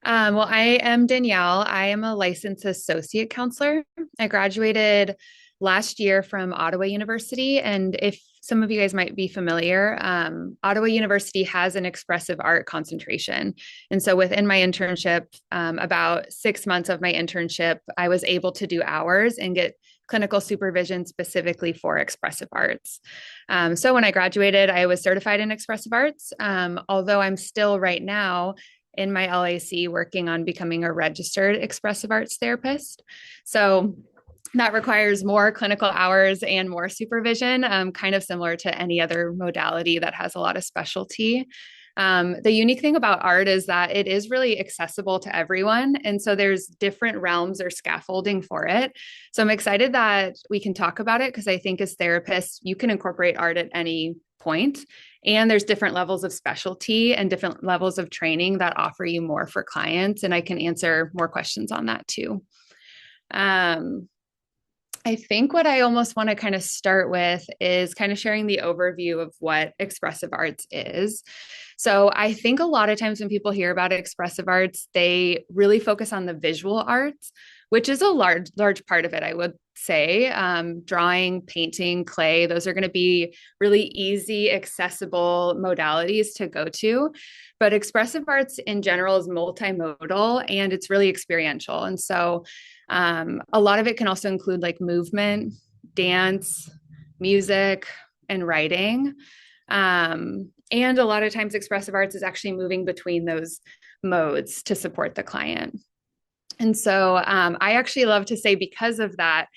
Well, I am Danielle. I am a licensed associate counselor. I graduated last year from Ottawa University. And if some of you guys might be familiar, Ottawa University has an expressive art concentration. And so within my internship, about 6 months of my internship, I was able to do hours and get clinical supervision specifically for expressive arts. So when I graduated, I was certified in expressive arts, although I'm still right now in my LAC working on becoming a registered expressive arts therapist. So that requires more clinical hours and more supervision, kind of similar to any other modality that has a lot of specialty. The unique thing about art is that it is really accessible to everyone. And so there's different realms or scaffolding for it. So I'm excited that we can talk about it because I think as therapists, you can incorporate art at any point. And there's different levels of specialty and different levels of training that offer you more for clients. And I can answer more questions on that too. Um, I think what I almost want to kind of start with is kind of sharing the overview of what expressive arts is. So I think a lot of times when people hear about expressive arts, they really focus on the visual arts, which is a large part of it, I would say. Drawing, painting, clay, those are going to be really easy, accessible modalities to go to. But expressive arts in general is multimodal and it's really experiential. And so a lot of it can also include like movement, dance, music, and writing. And a lot of times, expressive arts is actually moving between those modes to support the client. And so I actually love to say, because of that,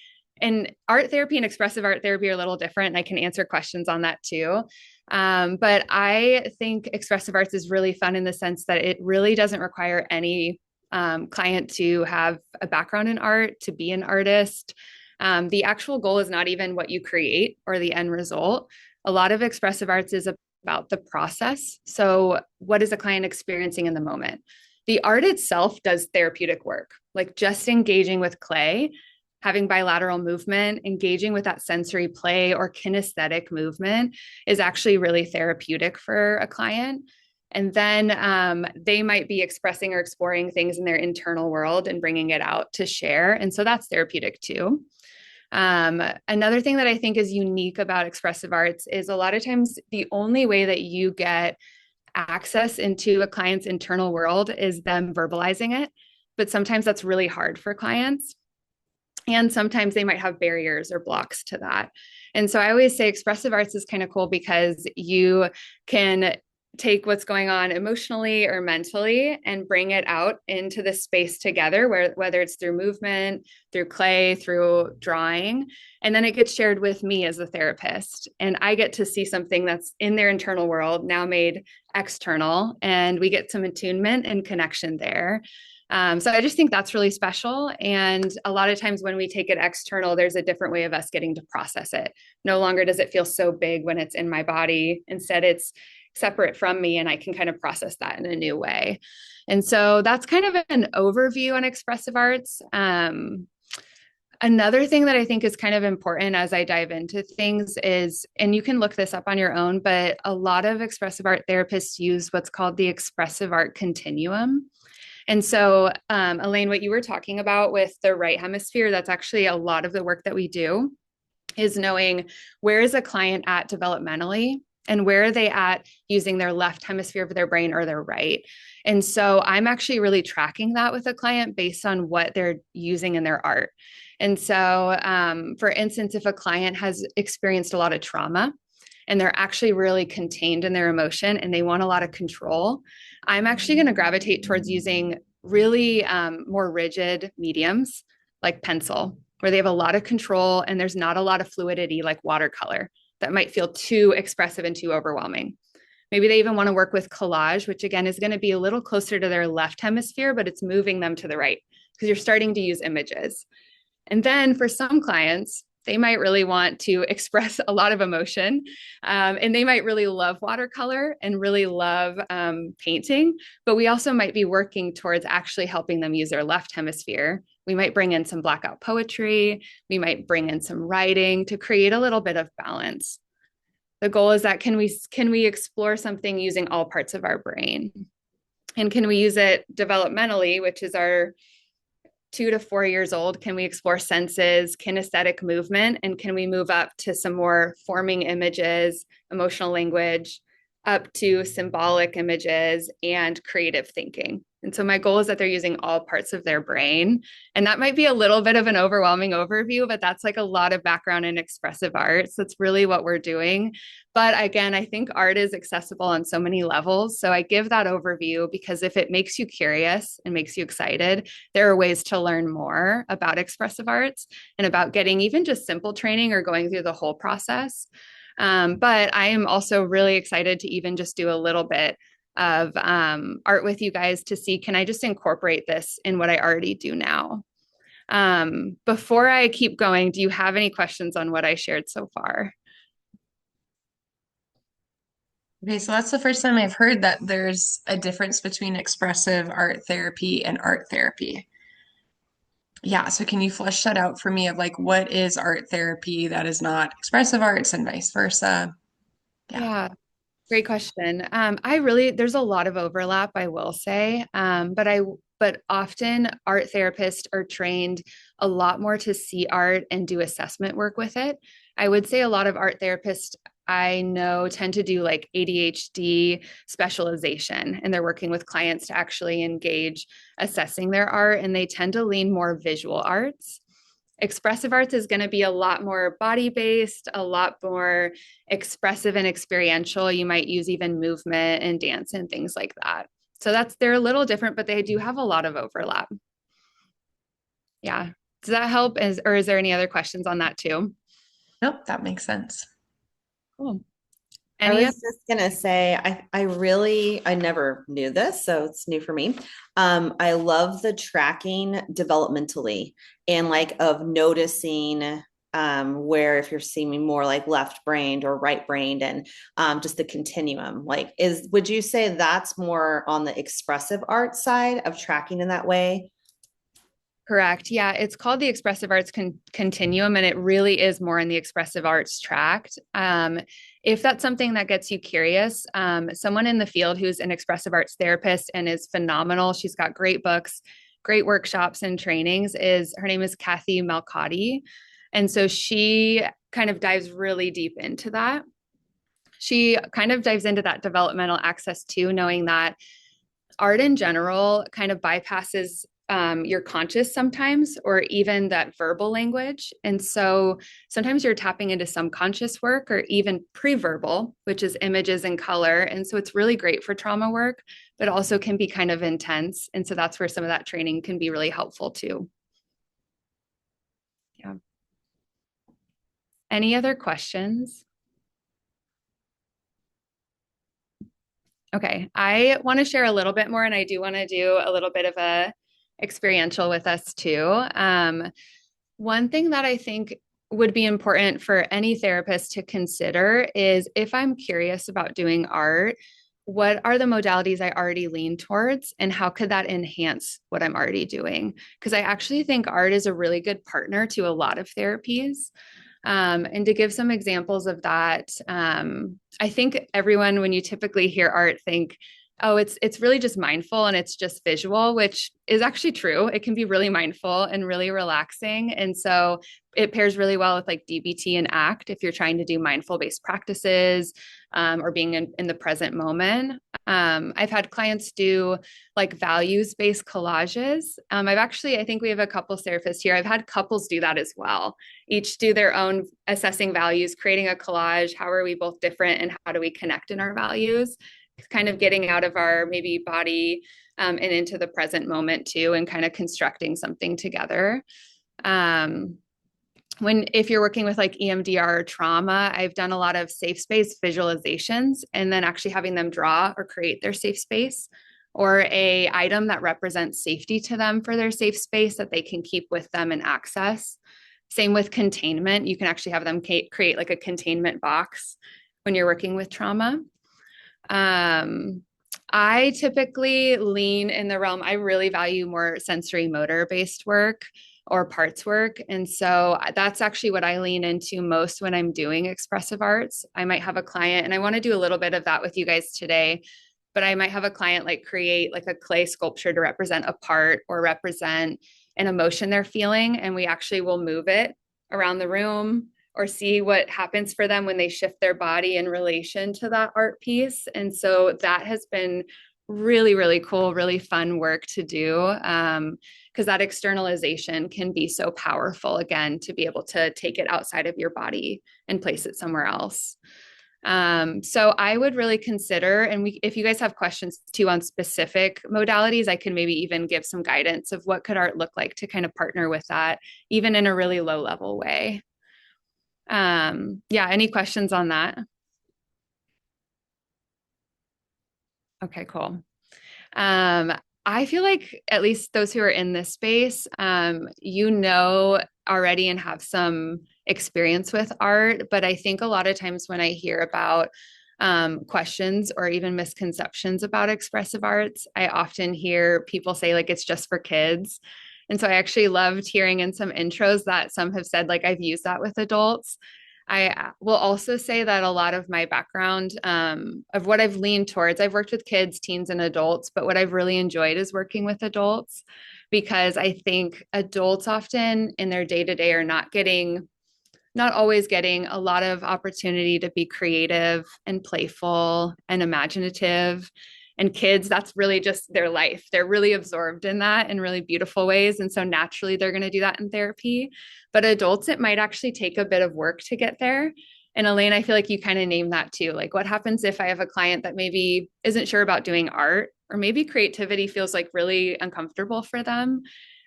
and art therapy and expressive art therapy are a little different. And I can answer questions on that too. But I think expressive arts is really fun in the sense that it really doesn't require any client to have a background in art, to be an artist. The actual goal is not even what you create or the end result. A lot of expressive arts is about the process. So, what is a client experiencing in the moment? The art itself does therapeutic work, like just engaging with clay, having bilateral movement, engaging with that sensory play or kinesthetic movement is actually really therapeutic for a client. And then they might be expressing or exploring things in their internal world and bringing it out to share. And so that's therapeutic too. Another thing that I think is unique about expressive arts is a lot of times the only way that you get access into a client's internal world is them verbalizing it. But sometimes that's really hard for clients. And sometimes they might have barriers or blocks to that. And so I always say expressive arts is kind of cool because you can take what's going on emotionally or mentally and bring it out into the space together, where whether it's through movement, through clay, through drawing, and then it gets shared with me as a therapist, and I get to see something that's in their internal world now made external, and we get some attunement and connection there. So I just think that's really special. And a lot of times when we take it external, there's a different way of us getting to process it. No longer does it feel so big when it's in my body. Instead, it's separate from me and I can kind of process that in a new way. And so that's kind of an overview on expressive arts. Another thing that I think is kind of important as I dive into things is, and you can look this up on your own, but a lot of expressive art therapists use what's called the expressive art continuum. And so, Elaine, what you were talking about with the right hemisphere, that's actually a lot of the work that we do, is knowing where is a client at developmentally and where are they at using their left hemisphere of their brain or their right. And so I'm actually really tracking that with a client based on what they're using in their art. And so, for instance, if a client has experienced a lot of trauma and they're actually really contained in their emotion and they want a lot of control, I'm actually going to gravitate towards using really more rigid mediums like pencil, where they have a lot of control and there's not a lot of fluidity like watercolor that might feel too expressive and too overwhelming. Maybe they even want to work with collage, which again is going to be a little closer to their left hemisphere, but it's moving them to the right because you're starting to use images. And then for some clients, they might really want to express a lot of emotion. And they might really love watercolor and really love painting, but we also might be working towards actually helping them use their left hemisphere. We might bring in some blackout poetry. We might bring in some writing to create a little bit of balance. The goal is that can we explore something using all parts of our brain? And can we use it developmentally, which is our 2 to 4 years old? Can we explore senses, kinesthetic movement, and can we move up to some more forming images, emotional language, up to symbolic images and creative thinking? And so my goal is that they're using all parts of their brain. And that might be a little bit of an overwhelming overview, but that's like a lot of background in expressive arts. That's really what we're doing. But again, I think art is accessible on so many levels. So I give that overview because if it makes you curious and makes you excited, there are ways to learn more about expressive arts and about getting even just simple training or going through the whole process. But I am also really excited to even just do a little bit of art with you guys to see, can I just incorporate this in what I already do now? Before I keep going, do you have any questions on what I shared so far? Okay, so that's the first time I've heard that there's a difference between expressive art therapy and art therapy. Yeah, so can you flesh that out for me of like what is art therapy that is not expressive arts and vice versa? Yeah. Yeah, great question. There's a lot of overlap, I will say. But often art therapists are trained a lot more to see art and do assessment work with it. I would say a lot of art therapists I know tend to do like ADHD specialization, and they're working with clients to actually engage assessing their art, and they tend to lean more visual arts. Expressive arts is going to be a lot more body based, a lot more expressive and experiential. You might use even movement and dance and things like that. So they're a little different, but they do have a lot of overlap. Yeah. Does that help? Or is there any other questions on that too? Nope, that makes sense. Cool. I Any was other? just gonna say, I never knew this, so it's new for me. I love the tracking developmentally and like of noticing where if you're seeming more like left brained or right brained and just the continuum. Like, would you say that's more on the expressive art side of tracking in that way? Correct. Yeah, it's called the Expressive Arts Continuum, and it really is more in the expressive arts tract. If that's something that gets you curious, someone in the field who's an expressive arts therapist and is phenomenal, she's got great books, great workshops and trainings, is her name is Kathy Malcotti. And so she kind of dives really deep into that. She kind of dives into that developmental access too, knowing that art in general kind of bypasses your conscious sometimes, or even that verbal language. And so sometimes you're tapping into some conscious work or even pre-verbal, which is images and color. And so it's really great for trauma work, but also can be kind of intense. And so that's where some of that training can be really helpful too. Yeah. Any other questions? Okay, I want to share a little bit more, and I do want to do a little bit of a experiential with us too. One thing that I think would be important for any therapist to consider is if I'm curious about doing art, what are the modalities I already lean towards, and how could that enhance what I'm already doing? Because I actually think art is a really good partner to a lot of therapies. And to give some examples of that, I think everyone, when you typically hear art, think, oh, it's really just mindful and it's just visual, which is actually true. It can be really mindful and really relaxing. And so it pairs really well with like DBT and ACT if you're trying to do mindful based practices or being in the present moment. I've had clients do like values based collages. I think we have a couple therapists here. I've had couples do that as well. Each do their own assessing values, creating a collage. How are we both different and how do we connect in our values? Kind of getting out of our maybe body and into the present moment too, and kind of constructing something together. If you're working with like EMDR or trauma, I've done a lot of safe space visualizations and then actually having them draw or create their safe space or a item that represents safety to them for their safe space that they can keep with them and access. Same with containment. You can actually have them create like a containment box when you're working with trauma. I typically lean in the realm, I really value more sensory motor based work or parts work. And so that's actually what I lean into most when I'm doing expressive arts. I might have a client, and I want to do a little bit of that with you guys today. but I might have a client like create like a clay sculpture to represent a part or represent an emotion they're feeling. And we actually will move it around the room or see what happens for them when they shift their body in relation to that art piece. And so that has been really, really cool, really fun work to do. Because that externalization can be so powerful, again, to be able to take it outside of your body and place it somewhere else. So I would really consider, and if you guys have questions too on specific modalities, I can maybe even give some guidance of what could art look like to kind of partner with that, even in a really low level way. Yeah, any questions on that? Okay, cool. Um, I feel like at least those who are in this space, you know already and have some experience with art, but I think a lot of times when I hear about questions or even misconceptions about expressive arts, I often hear people say like it's just for kids. And so I actually loved hearing in some intros that some have said like I've used that with adults. I will also say that a lot of my background of what I've leaned towards, I've worked with kids, teens, and adults, but what I've really enjoyed is working with adults because I think adults often in their day to day are not always getting a lot of opportunity to be creative and playful and imaginative. And kids, that's really just their life. They're really absorbed in that in really beautiful ways. And so naturally, they're going to do that in therapy. But adults, it might actually take a bit of work to get there. And Elaine, I feel like you kind of named that too. Like, what happens if I have a client that maybe isn't sure about doing art, or maybe creativity feels like really uncomfortable for them?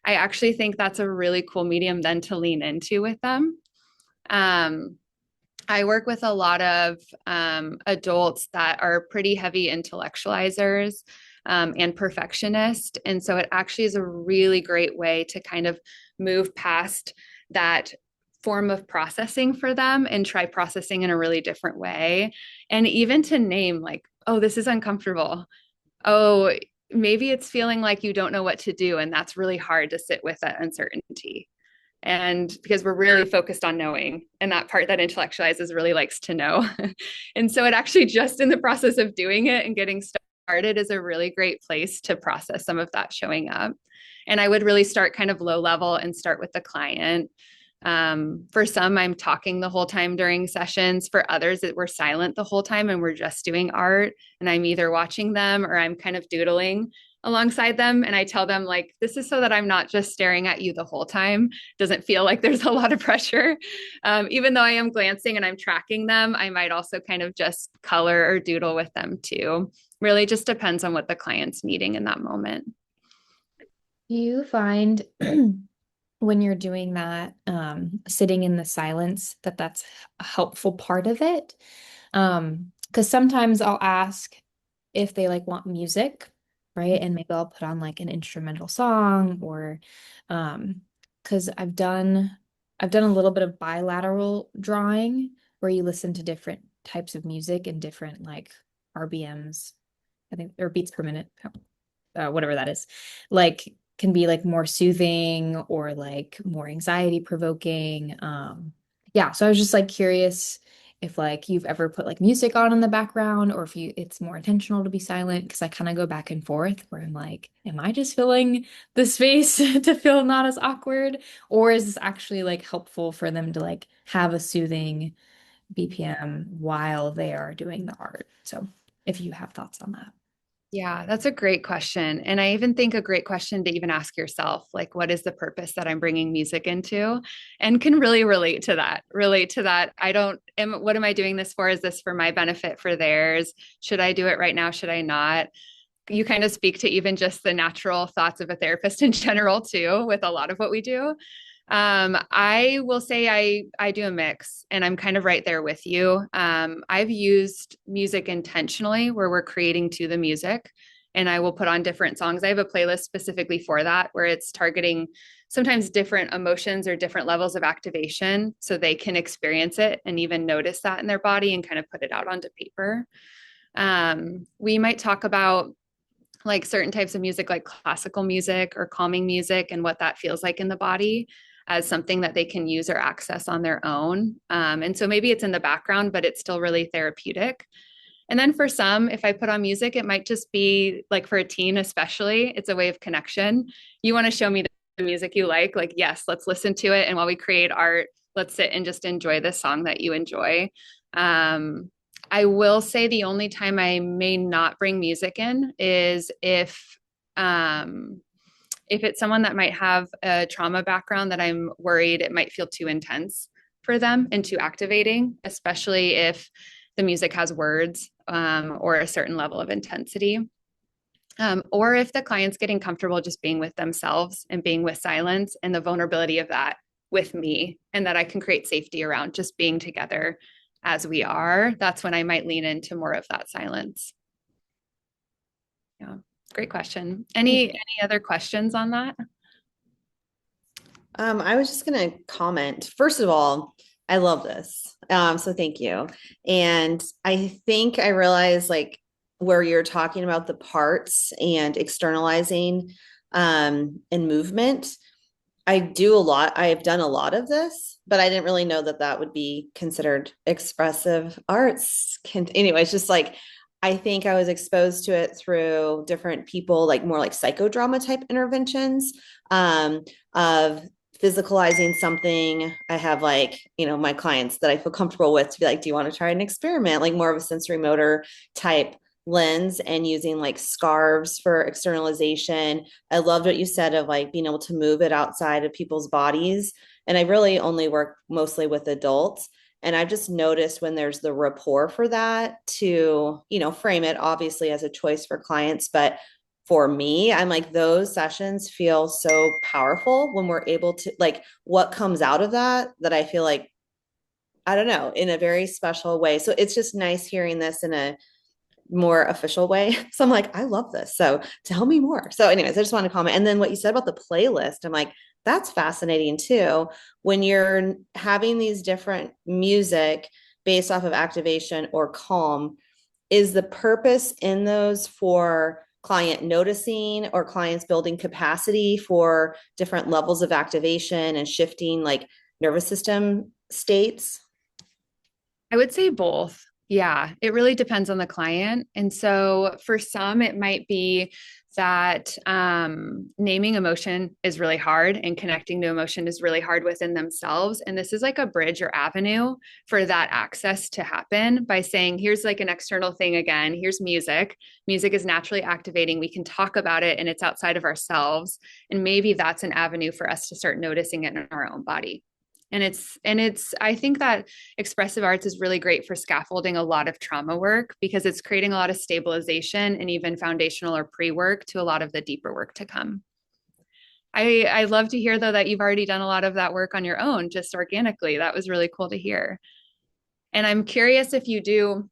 I actually think that's a really cool medium then to lean into with them. Um, I work with a lot of adults that are pretty heavy intellectualizers and perfectionist. And so it actually is a really great way to kind of move past that form of processing for them and try processing in a really different way. And even to name like, oh, this is uncomfortable. Oh, maybe it's feeling like you don't know what to do. And that's really hard to sit with that uncertainty. And because we're really focused on knowing, and that part that intellectualizes really likes to know. And so it actually just in the process of doing it and getting started is a really great place to process some of that showing up. And I would really start kind of low level and start with the client. For some, I'm talking the whole time during sessions. For others, we're silent the whole time and we're just doing art. And I'm either watching them or I'm kind of doodling alongside them. And I tell them, like, this is so that I'm not just staring at you the whole time. Doesn't feel like there's a lot of pressure. Even though I am glancing and I'm tracking them, I might also kind of just color or doodle with them too. Really just depends on what the client's needing in that moment. Do you find when you're doing that, sitting in the silence, that that's a helpful part of it? Because sometimes I'll ask if they like want music, right? And maybe I'll put on like an instrumental song or because I've done a little bit of bilateral drawing where you listen to different types of music and different like RBMs, I think, or beats per minute, whatever that is. Like can be like more soothing or like more anxiety provoking. Yeah, so I was just like curious if like you've ever put like music on in the background or if it's more intentional to be silent because I kind of go back and forth where I'm like, am I just filling the space to feel not as awkward, or is this actually like helpful for them to like have a soothing BPM while they are doing the art? So if you have thoughts on that. Yeah, that's a great question. And I even think a great question to even ask yourself, like, what is the purpose that I'm bringing music into? And can really relate to that. Relate to that. What am I doing this for? Is this for my benefit, for theirs? Should I do it right now? Should I not? You kind of speak to even just the natural thoughts of a therapist in general, too, with a lot of what we do. I will say I do a mix and I'm kind of right there with you. I've used music intentionally where we're creating to the music and I will put on different songs. I have a playlist specifically for that where it's targeting sometimes different emotions or different levels of activation so they can experience it and even notice that in their body and kind of put it out onto paper. We might talk about like certain types of music, like classical music or calming music and what that feels like in the body as something that they can use or access on their own. And so maybe it's in the background, but it's still really therapeutic. And then for some, if I put on music, it might just be like for a teen, especially, it's a way of connection. You want to show me the music you like, yes, let's listen to it. And while we create art, let's sit and just enjoy the song that you enjoy. I will say the only time I may not bring music in is if it's someone that might have a trauma background that I'm worried it might feel too intense for them and too activating, especially if the music has words or a certain level of intensity. Or if the client's getting comfortable just being with themselves and being with silence and the vulnerability of that with me, and that I can create safety around just being together as we are, that's when I might lean into more of that silence. Yeah, great question. Any other questions on that? I was just going to comment. First of all, I love this. So thank you. And I think I realized like where you're talking about the parts and externalizing and movement. I've done a lot of this, but I didn't really know that that would be considered expressive arts. Anyway, it's just like, I think I was exposed to it through different people, like more like psychodrama type interventions, of physicalizing something. I have like, my clients that I feel comfortable with to be like, do you want to try an experiment? Like more of a sensory motor type lens, and using like scarves for externalization. I loved what you said of like being able to move it outside of people's bodies. And I really only work mostly with adults. And I've just noticed when there's the rapport for that to, frame it obviously as a choice for clients. But for me, I'm like, those sessions feel so powerful when we're able to, like, what comes out of that I feel like, I don't know, in a very special way. So it's just nice hearing this in a more official way. So I'm like, I love this. So tell me more. So anyways, I just want to comment. And then what you said about the playlist, I'm like, that's fascinating too. When you're having these different music based off of activation or calm, is the purpose in those for client noticing or clients building capacity for different levels of activation and shifting like nervous system states? I would say both. Yeah, it really depends on the client. And so for some, it might be that naming emotion is really hard and connecting to emotion is really hard within themselves. And this is like a bridge or avenue for that access to happen by saying, here's like an external thing again. Here's music. Music is naturally activating. We can talk about it and it's outside of ourselves. And maybe that's an avenue for us to start noticing it in our own body. And I think that expressive arts is really great for scaffolding a lot of trauma work because it's creating a lot of stabilization and even foundational or pre-work to a lot of the deeper work to come. I love to hear though that you've already done a lot of that work on your own, just organically. That was really cool to hear. And I'm curious if you do.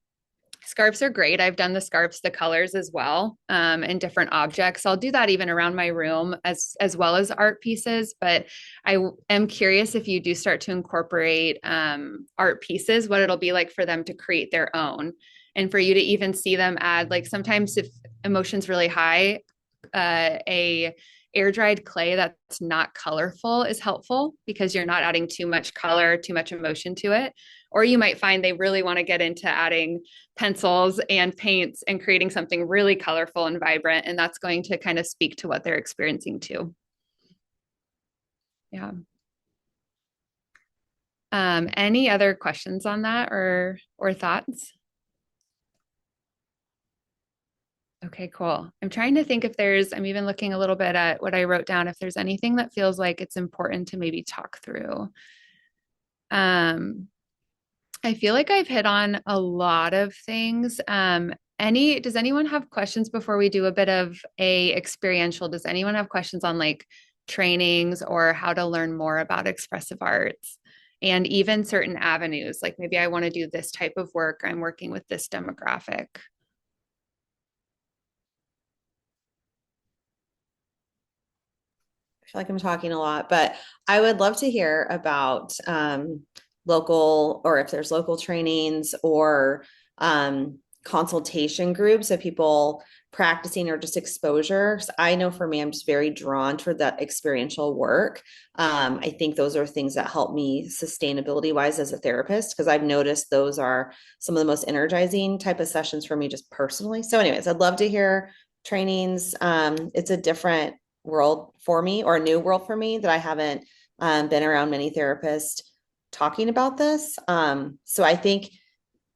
Scarves are great. I've done the scarves, the colors as well, and different objects. I'll do that even around my room as well as art pieces. But I am curious if you do start to incorporate art pieces, what it'll be like for them to create their own, and for you to even see them add. Like sometimes if emotion's really high, a air dried clay that's not colorful is helpful because you're not adding too much color, too much emotion to it. Or you might find they really want to get into adding pencils and paints and creating something really colorful and vibrant. And that's going to kind of speak to what they're experiencing too. Yeah. Any other questions on that or thoughts? Okay, cool. I'm trying to think if I'm even looking a little bit at what I wrote down, if there's anything that feels like it's important to maybe talk through. I feel like I've hit on a lot of things. Does anyone have questions before we do a bit of a experiential? Does anyone have questions on like trainings or how to learn more about expressive arts and even certain avenues? Like maybe I want to do this type of work. I'm working with this demographic. I feel like I'm talking a lot, but I would love to hear about local, or if there's local trainings or consultation groups of people practicing or just exposure. So I know for me, I'm just very drawn toward that experiential work. I think those are things that help me sustainability wise as a therapist, because I've noticed those are some of the most energizing type of sessions for me just personally. So anyways, I'd love to hear trainings. It's a different world for me, or a new world for me, that I haven't been around many therapists talking about this. So I think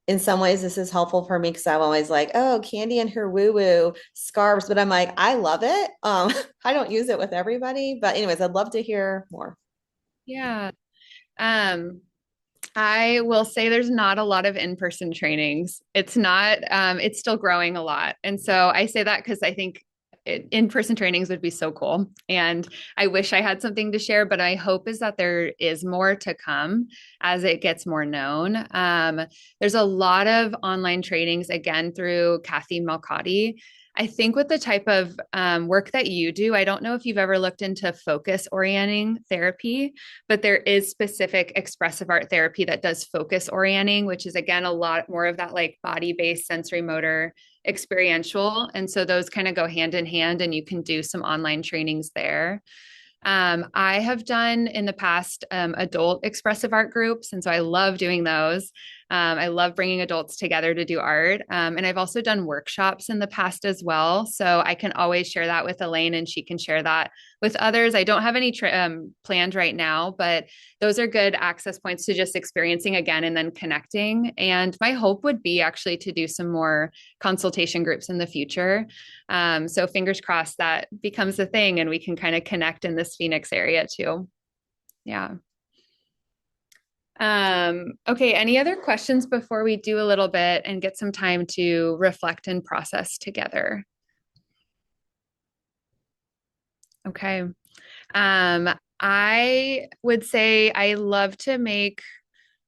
in some ways this is helpful for me, because I'm always like, oh, Candy and her woo-woo scarves, but I'm like, I love it. I don't use it with everybody, but anyways, I'd love to hear more. Yeah. Um, I will say there's not a lot of in-person trainings. It's not, it's still growing a lot. And so I say that because I think in-person trainings would be so cool. And I wish I had something to share, but my hope is that there is more to come as it gets more known. There's a lot of online trainings, again, through Kathy Malcotti. I think with the type of work that you do, I don't know if you've ever looked into focus orienting therapy, but there is specific expressive art therapy that does focus orienting, which is, again, a lot more of that like body-based sensory motor experiential. And so those kind of go hand in hand, and you can do some online trainings there. I have done in the past adult expressive art groups. And so I love doing those. I love bringing adults together to do art. And I've also done workshops in the past as well. So I can always share that with Elaine, and she can share that with others. I don't have any planned right now, but those are good access points to just experiencing again and then connecting. And my hope would be actually to do some more consultation groups in the future. So fingers crossed that becomes a thing, and we can kind of connect in this Phoenix area too. Yeah. Okay, any other questions before we do a little bit and get some time to reflect and process together? Okay. I would say I love to make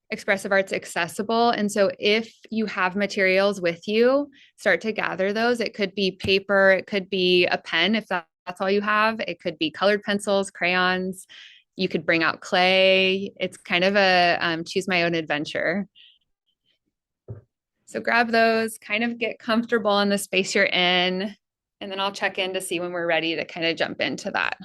expressive arts accessible. And so if you have materials with you, start to gather those. It could be paper, it could be a pen if that's all you have. It could be colored pencils, crayons. You could bring out clay. It's kind of a choose my own adventure. So grab those, kind of get comfortable in the space you're in, and then I'll check in to see when we're ready to kind of jump into that.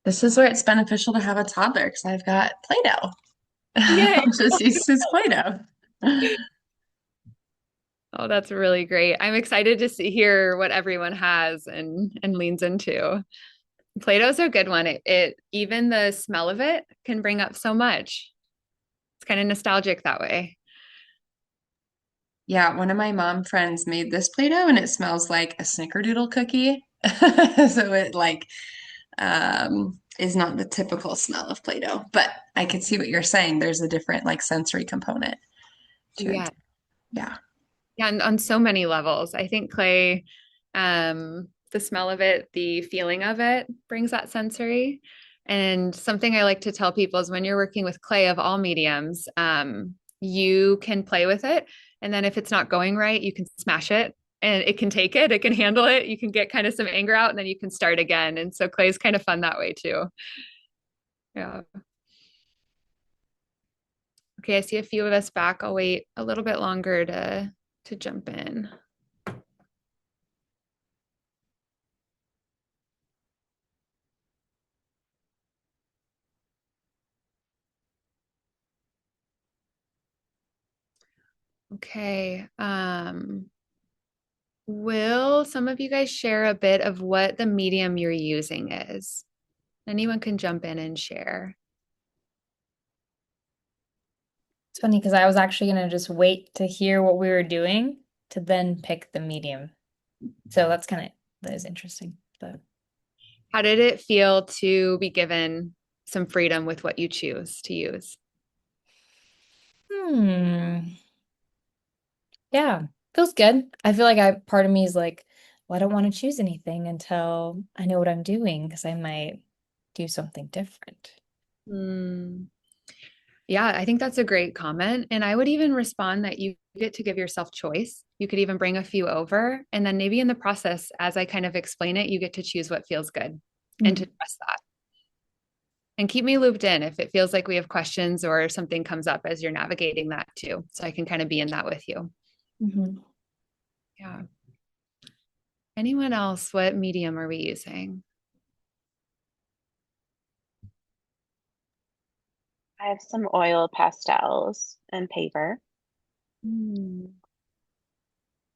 This is where it's beneficial to have a toddler because I've got Play-Doh. Yay. I'll just use his Play-Doh. Oh, that's really great. I'm excited to hear what everyone has and leans into. Play-Doh's a good one. It even the smell of it can bring up so much. It's kind of nostalgic that way. Yeah, one of my mom friends made this Play-Doh and it smells like a snickerdoodle cookie. So it like is not the typical smell of Play-Doh, but I could see what you're saying. There's a different like sensory component to it. Yeah. Yeah. Yeah, and on so many levels. I think clay, the smell of it, the feeling of it brings that sensory. And something I like to tell people is when you're working with clay of all mediums, you can play with it. And then if it's not going right, you can smash it and it can take it, it can handle it. You can get kind of some anger out and then you can start again. And so clay is kind of fun that way too. Yeah. Okay, I see a few of us back. I'll wait a little bit longer to jump in. Okay. Will some of you guys share a bit of what the medium you're using is? Anyone can jump in and share. It's funny because I was actually going to just wait to hear what we were doing to then pick the medium. So that is interesting. But How did it feel to be given some freedom with what you choose to use? Yeah, feels good. I feel like part of me is like, well, I don't want to choose anything until I know what I'm doing because I might do something different. Hmm. Yeah, I think that's a great comment. And I would even respond that you get to give yourself choice. You could even bring a few over. And then maybe in the process, as I kind of explain it, you get to choose what feels good and to trust that. And keep me looped in if it feels like we have questions or something comes up as you're navigating that too. So I can kind of be in that with you. Mm-hmm. Yeah. Anyone else? What medium are we using? I have some oil pastels and paper.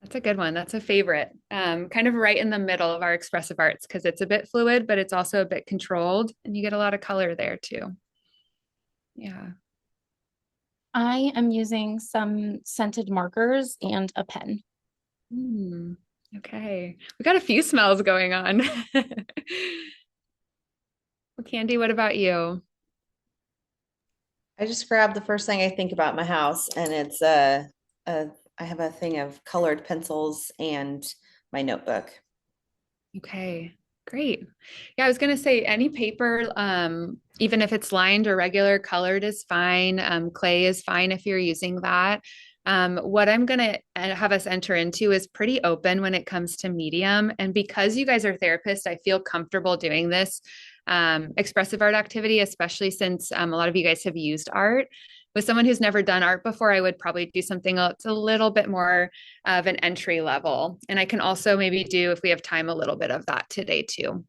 That's a good one. That's a favorite. Kind of right in the middle of our expressive arts because it's a bit fluid, but it's also a bit controlled and you get a lot of color there too. Yeah. I am using some scented markers and a pen. Okay. We got a few smells going on. Well, Candy, what about you? I just grabbed the first thing I think about in my house, and it's I have a thing of colored pencils and my notebook. Okay, great. Yeah, I was going to say any paper, even if it's lined or regular colored is fine. Clay is fine if you're using that. What I'm going to have us enter into is pretty open when it comes to medium. And because you guys are therapists, I feel comfortable doing this expressive art activity, especially since a lot of you guys have used art. With someone who's never done art before, I would probably do something that's a little bit more of an entry level. And I can also maybe do, if we have time, a little bit of that today too.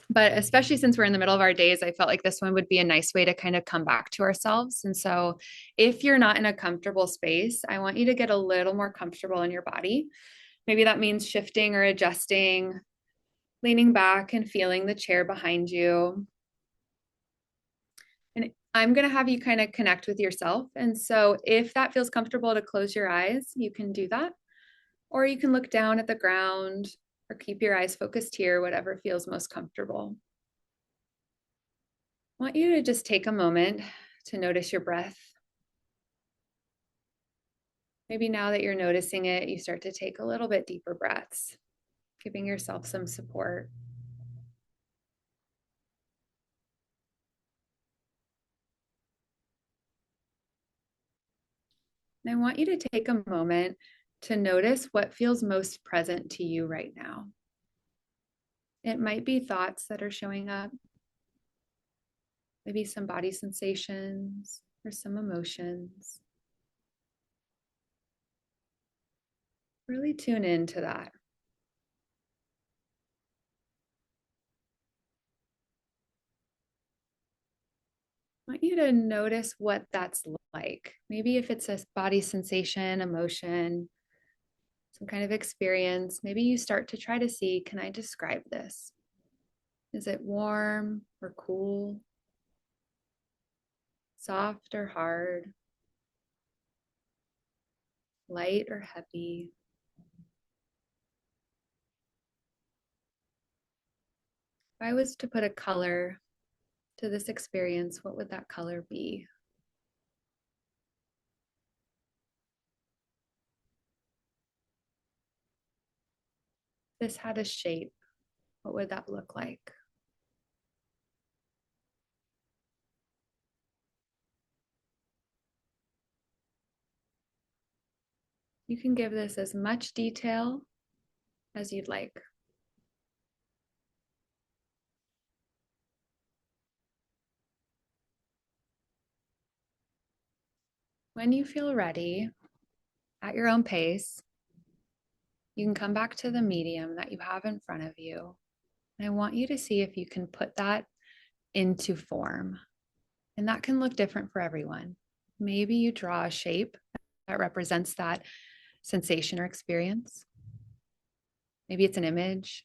But especially since we're in the middle of our days, I felt like this one would be a nice way to kind of come back to ourselves. And so if you're not in a comfortable space, I want you to get a little more comfortable in your body. Maybe that means shifting or adjusting, leaning back and feeling the chair behind you. And I'm going to have you kind of connect with yourself. And so if that feels comfortable to close your eyes, you can do that. Or you can look down at the ground or keep your eyes focused here, whatever feels most comfortable. I want you to just take a moment to notice your breath. Maybe now that you're noticing it, you start to take a little bit deeper breaths, giving yourself some support. And I want you to take a moment to notice what feels most present to you right now. It might be thoughts that are showing up, maybe some body sensations or some emotions. Really tune into that. I want you to notice what that's like. Maybe if it's a body sensation, emotion, some kind of experience, maybe you start to try to see, can I describe this? Is it warm or cool? Soft or hard? Light or heavy? If I was to put a color to this experience, what would that color be? If this had a shape, what would that look like? You can give this as much detail as you'd like. When you feel ready, at your own pace, you can come back to the medium that you have in front of you. And I want you to see if you can put that into form. And that can look different for everyone. Maybe you draw a shape that represents that sensation or experience. Maybe it's an image.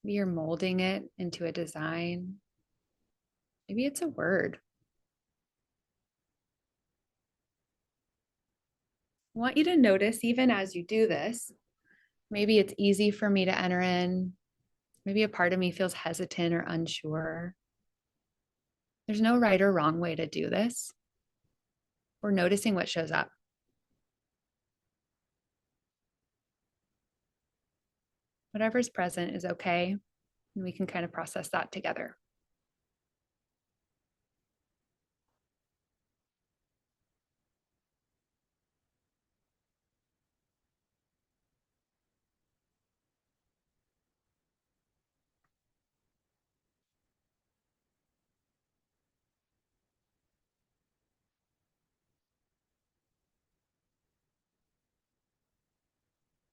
Maybe you're molding it into a design. Maybe it's a word. I want you to notice, even as you do this, maybe it's easy for me to enter in. Maybe a part of me feels hesitant or unsure. There's no right or wrong way to do this. We're noticing what shows up. Whatever's present is okay, and we can kind of process that together.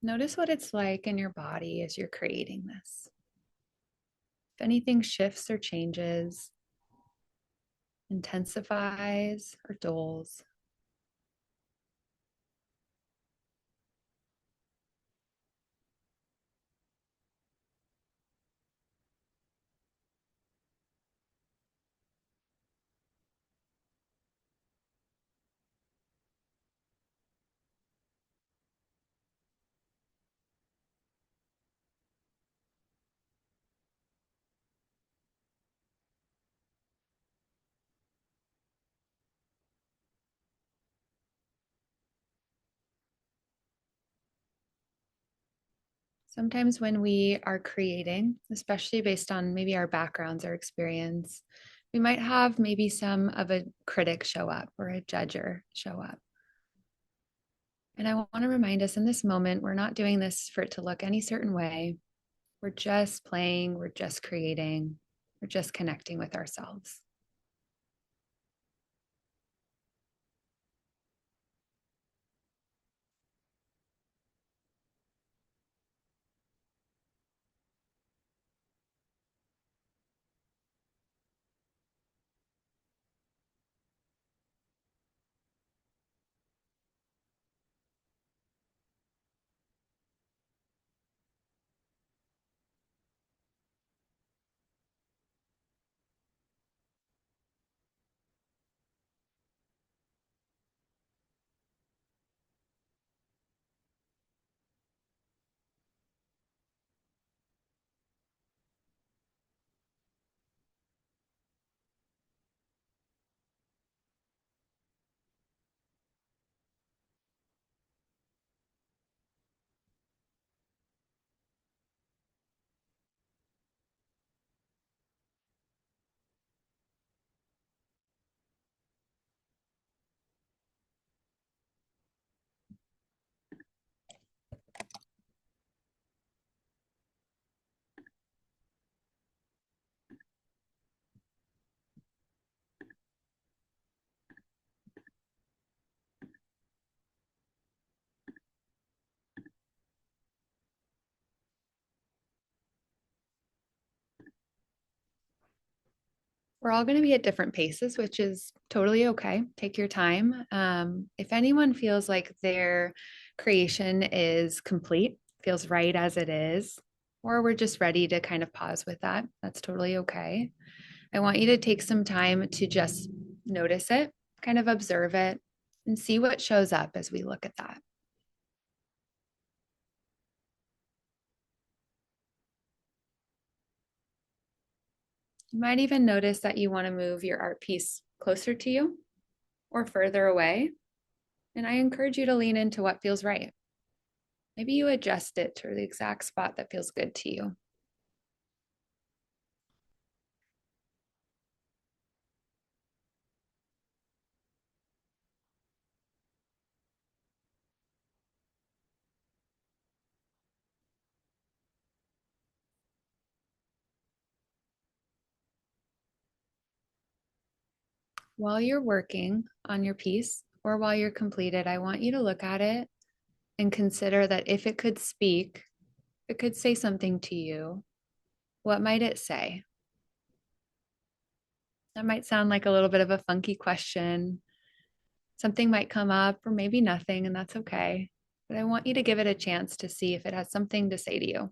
Notice what it's like in your body as you're creating this. If anything shifts or changes, intensifies or dulls. Sometimes when we are creating, especially based on maybe our backgrounds or experience, we might have maybe some of a critic show up or a judger show up. And I want to remind us in this moment, we're not doing this for it to look any certain way. We're just playing, we're just creating, we're just connecting with ourselves. We're all going to be at different paces, which is totally okay. Take your time. If anyone feels like their creation is complete, feels right as it is, or we're just ready to kind of pause with that, that's totally okay. I want you to take some time to just notice it, kind of observe it, and see what shows up as we look at that. You might even notice that you want to move your art piece closer to you or further away. And I encourage you to lean into what feels right. Maybe you adjust it to the exact spot that feels good to you. While you're working on your piece or while you're completed, I want you to look at it and consider that if it could speak, it could say something to you. What might it say? That might sound like a little bit of a funky question. Something might come up or maybe nothing, and that's okay. But I want you to give it a chance to see if it has something to say to you.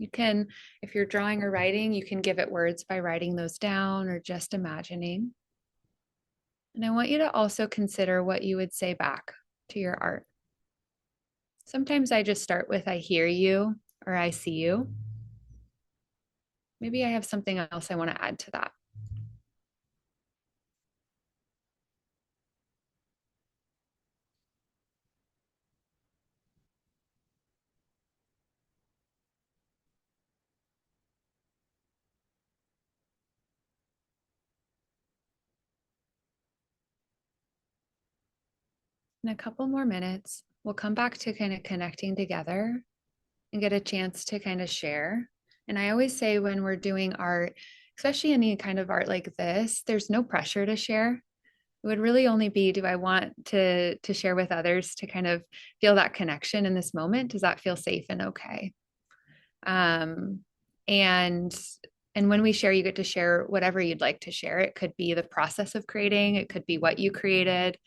You can, if you're drawing or writing, you can give it words by writing those down or just imagining. And I want you to also consider what you would say back to your art. Sometimes I just start with I hear you or I see you. Maybe I have something else I want to add to that. In a couple more minutes, we'll come back to kind of connecting together and get a chance to kind of share. And I always say when we're doing art, especially any kind of art like this, there's no pressure to share. It would really only be, do I want to share with others to kind of feel that connection in this moment? Does that feel safe and okay? Um, and and when we share, you get to share whatever you'd like to share. It could be the process of creating, it could be what you created,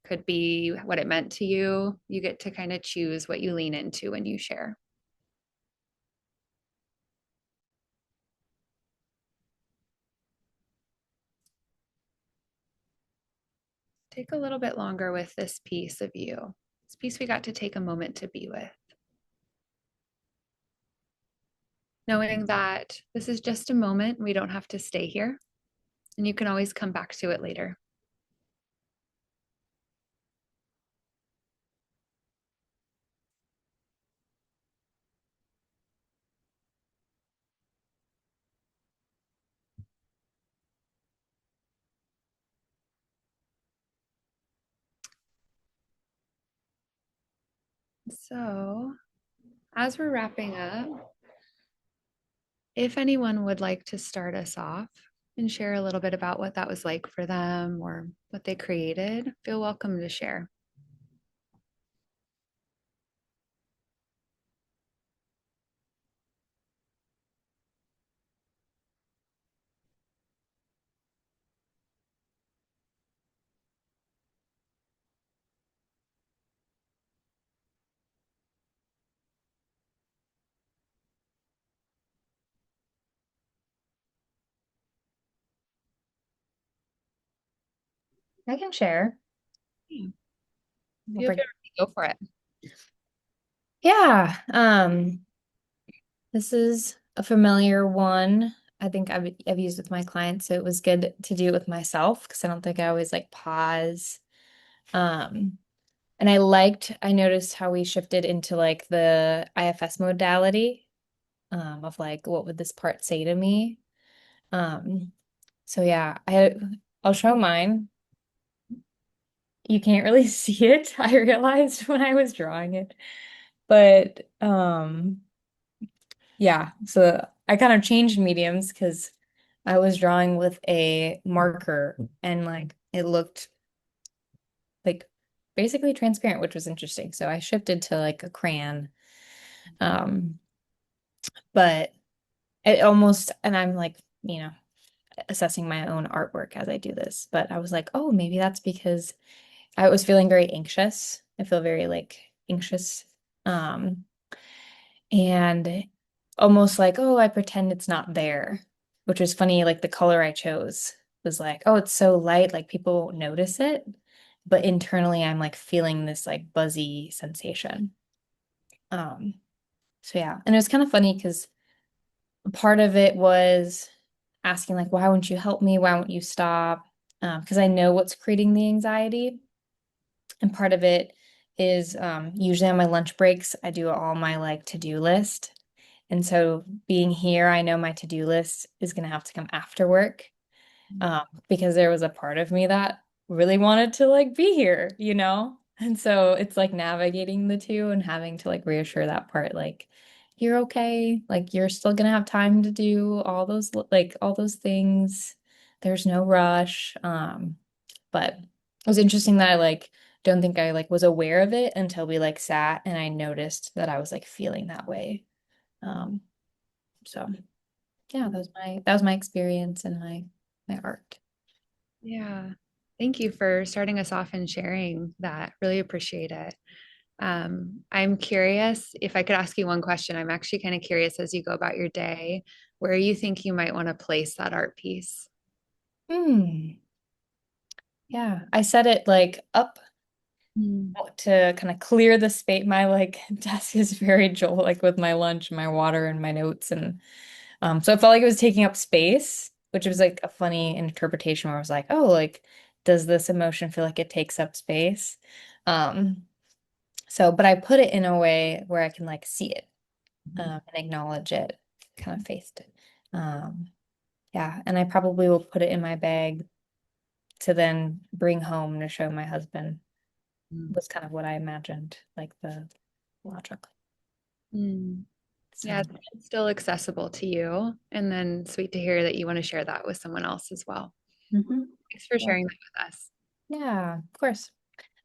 could be what it meant to you. You get to kind of choose what you lean into when you share. Take a little bit longer with this piece of you, this piece we got to take a moment to be with. Knowing that this is just a moment, we don't have to stay here, and you can always come back to it later. So, as we're wrapping up, if anyone would like to start us off and share a little bit about what that was like for them or what they created, feel welcome to share. I can share. Feel free to go for it. Yeah, this is a familiar one. I think I've used with my clients, so it was good to do it with myself because I don't think I always like pause. Um, and I noticed how we shifted into like the IFS modality, of like what would this part say to me? So yeah, I'll show mine. You can't really see it, I realized when I was drawing it. But yeah, so I kind of changed mediums because I was drawing with a marker and like it looked like basically transparent, which was interesting. So I shifted to like a crayon. Um, but it almost, and I'm like, assessing my own artwork as I do this. But I was like, oh, maybe that's because I was feeling very anxious. I feel very like anxious. Um, and almost like, oh, I pretend it's not there, which was funny. Like the color I chose was like, oh, it's so light, like people won't notice it. But internally, I'm like feeling this like buzzy sensation. Um, so yeah, and it was kind of funny because part of it was asking like, why won't you help me? Why won't you stop? Because I know what's creating the anxiety. And part of it is usually on my lunch breaks, I do all my like to-do list. And so being here, I know my to-do list is going to have to come after work, because there was a part of me that really wanted to like be here, you know? And so it's like navigating the two and having to like reassure that part, like, you're okay. Like you're still gonna have time to do all those like all those things. There's no rush. But it was interesting that I like don't think I like was aware of it until we like sat and I noticed that I was like feeling that way. Um, so yeah, that was my experience and my art. Yeah. Thank you for starting us off and sharing that. Really appreciate it. I'm curious if I could ask you one question. I'm actually kind of curious as you go about your day, where you think you might want to place that art piece. Hmm. Yeah, I set it like up Mm. to kind of clear the space. My like desk is very Joel, like with my lunch, my water, and my notes, and so I felt like it was taking up space, which was like a funny interpretation where I was like, oh, like does this emotion feel like it takes up space? Um, but I put it in a way where I can like see it, and acknowledge it, kind of faced it. Um, yeah, and I probably will put it in my bag to then bring home to show my husband. was kind of what I imagined, like the logic. Mm. So, Yeah, it's still accessible to you. And then sweet to hear that you want to share that with someone else as well. mhm. Thanks for Yeah. sharing that with us. Yeah, of course.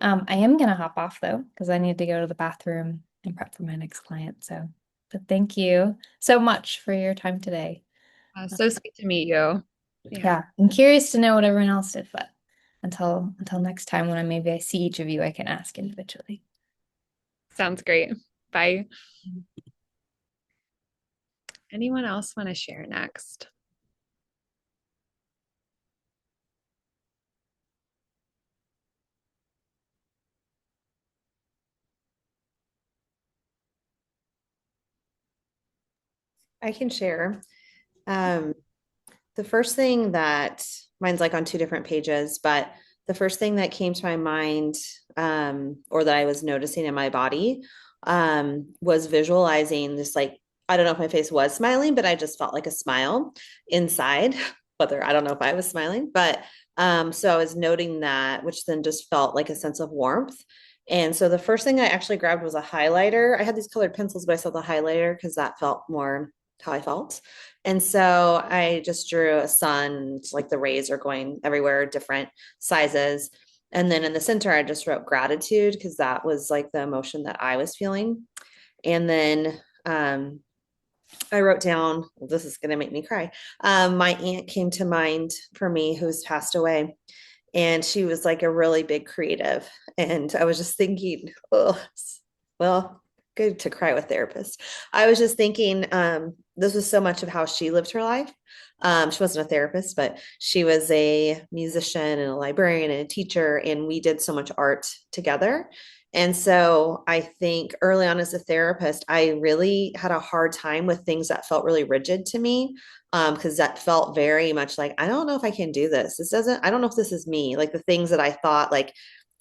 I am gonna hop off though, because I need to go to the bathroom and prep for my next client. So, but thank you so much for your time today. So sweet to meet you. Yeah, I'm curious to know what everyone else did, but until next time when maybe I see each of you, I can ask individually. Sounds great. Bye. Anyone else want to share next? I can share. Um, the first thing that mine's like on two different pages, but the first thing that came to my mind, or that I was noticing in my body, was visualizing just like, I don't know if my face was smiling, but I just felt like a smile inside, whether I don't know if I was smiling, but so I was noting that, which then just felt like a sense of warmth. And so the first thing I actually grabbed was a highlighter. I had these colored pencils, but I saw the highlighter because that felt more how I felt. And so I just drew a sun, like the rays are going everywhere, different sizes. And then in the center, I just wrote gratitude because that was like the emotion that I was feeling. And then I wrote down, well, this is going to make me cry. My aunt came to mind for me who's passed away. And she was like a really big creative. And I was just thinking, oh, well, good to cry with therapists. I was just thinking, this was so much of how she lived her life. She wasn't a therapist, but she was a musician and a librarian and a teacher, and we did so much art together. And so I think early on as a therapist, I really had a hard time with things that felt really rigid to me, because that felt very much like, I don't know if I can do this. This doesn't, I don't know if this is me. Like the things that I thought, like,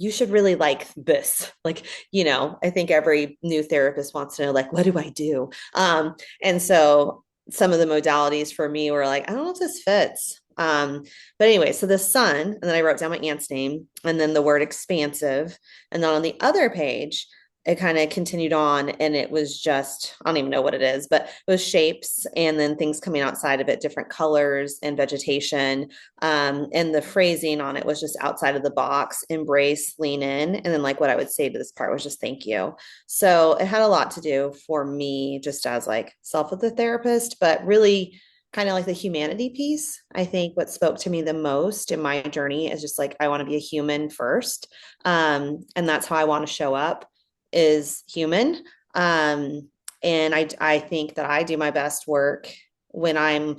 you should really like this. Like, I think every new therapist wants to know, like, what do I do? And so some of the modalities for me were like, I don't know if this fits. But anyway, so the sun, and then I wrote down my aunt's name, and then the word expansive. And then on the other page, it kind of continued on, and it was just, I don't even know what it is, but it was shapes and then things coming outside of it, different colors and vegetation. And the phrasing on it was just outside of the box, embrace, lean in. And then like what I would say to this part was just thank you. So it had a lot to do for me just as like self with the therapist, but really kind of like the humanity piece. I think what spoke to me the most in my journey is just like, I want to be a human first. And that's how I want to show up is human. And I think that I do my best work when I'm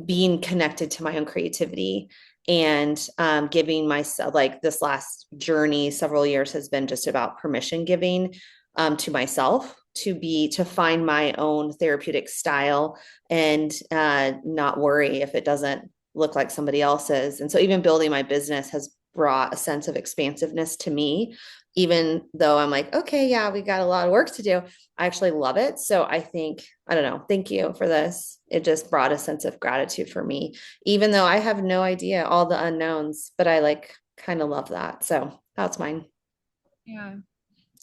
being connected to my own creativity and giving myself, like this last journey several years has been just about permission giving to myself to find my own therapeutic style and not worry if it doesn't look like somebody else's. And so even building my business has brought a sense of expansiveness to me, even though I'm like, okay, yeah, we got a lot of work to do. I actually love it. So I think, I don't know, thank you for this. It just brought a sense of gratitude for me, even though I have no idea all the unknowns, but I like kind of love that. So that's mine. Yeah.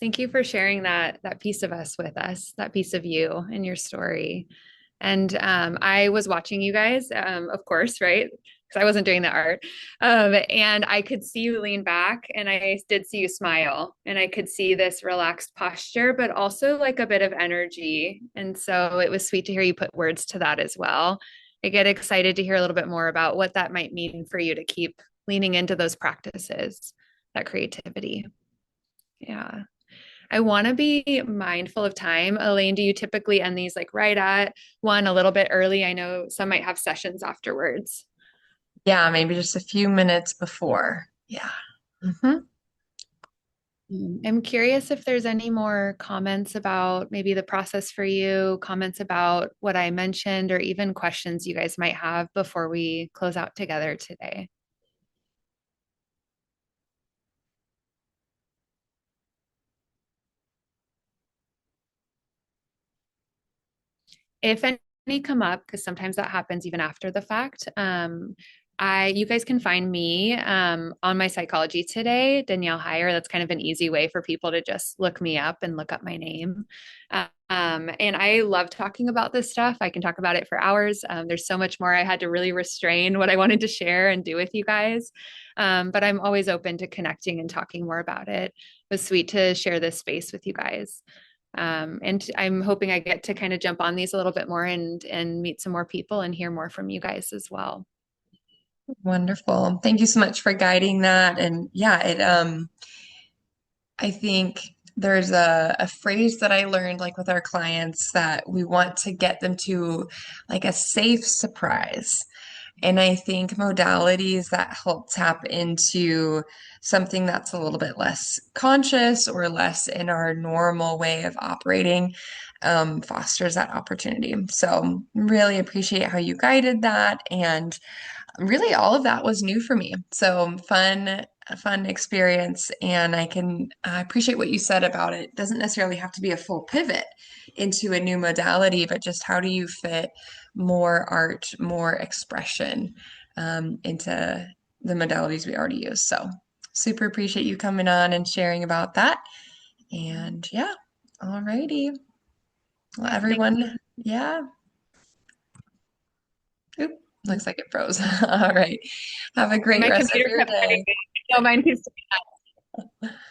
Thank you for sharing that piece of us with us, that piece of you and your story. And I was watching you guys, of course, right? Because I wasn't doing the art. And I could see you lean back and I did see you smile and I could see this relaxed posture, but also like a bit of energy. And so it was sweet to hear you put words to that as well. I get excited to hear a little bit more about what that might mean for you to keep leaning into those practices, that creativity. Yeah. I want to be mindful of time. Elaine, do you typically end these like right at one, a little bit early? I know some might have sessions afterwards. Yeah, maybe just a few minutes before. Yeah. Mhm. I'm curious if there's any more comments about maybe the process for you, comments about what I mentioned, or even questions you guys might have before we close out together today. If any come up, because sometimes that happens even after the fact, You guys can find me on my Psychology Today, Danielle Heyer. That's kind of an easy way for people to just look me up and look up my name. And I love talking about this stuff. I can talk about it for hours. There's so much more. I had to really restrain what I wanted to share and do with you guys. But I'm always open to connecting and talking more about it. It was sweet to share this space with you guys. And I'm hoping I get to kind of jump on these a little bit more and meet some more people and hear more from you guys as well. Wonderful. Thank you so much for guiding that. And yeah, I think there's a phrase that I learned like with our clients that we want to get them to like a safe surprise. And I think modalities that help tap into something that's a little bit less conscious or less in our normal way of operating fosters that opportunity. So really appreciate how you guided that. And really all of that was new for me. So a fun experience. And I appreciate what you said about it. It doesn't necessarily have to be a full pivot into a new modality, but just how do you fit more art, more expression into the modalities we already use. So super appreciate you coming on and sharing about that. And yeah, all righty. Well, everyone, yeah. Oop, looks like it froze. All right. Have a great My rest of computer your kept cutting day. me. No, mine keeps.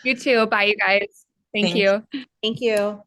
You too. Bye, you guys. Thank Thank you. Thank you.